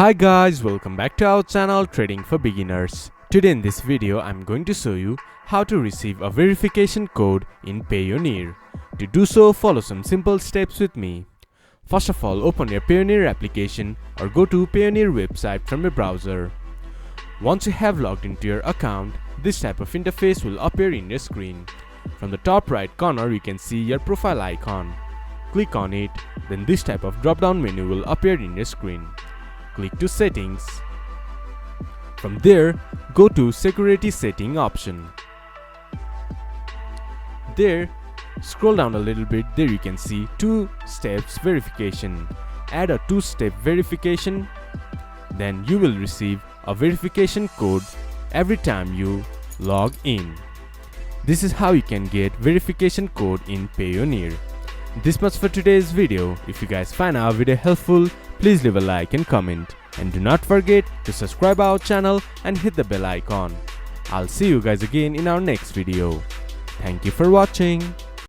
Hi guys, welcome back to our channel Trading for Beginners. Today in this video I'm going to show you how to receive a verification code in Payoneer. To do so, follow some simple steps with me. First of all, open your Payoneer application or go to Payoneer website from your browser. Once you have logged into your account, this type of interface will appear in your screen. From the top right corner you can see your profile icon. Click on it, then this type of drop-down menu will appear in your screen. Click to Settings. From there, go to Security Setting option. There, scroll down a little bit. There you can see 2 steps verification. Add a 2-step verification. Then you will receive a verification code every time you log in. This is how you can get verification code in Payoneer. This much for today's video. If you guys find our video helpful, please leave a like and comment. And do not forget to subscribe our channel and hit the bell icon. I'll see you guys again in our next video. Thank you for watching.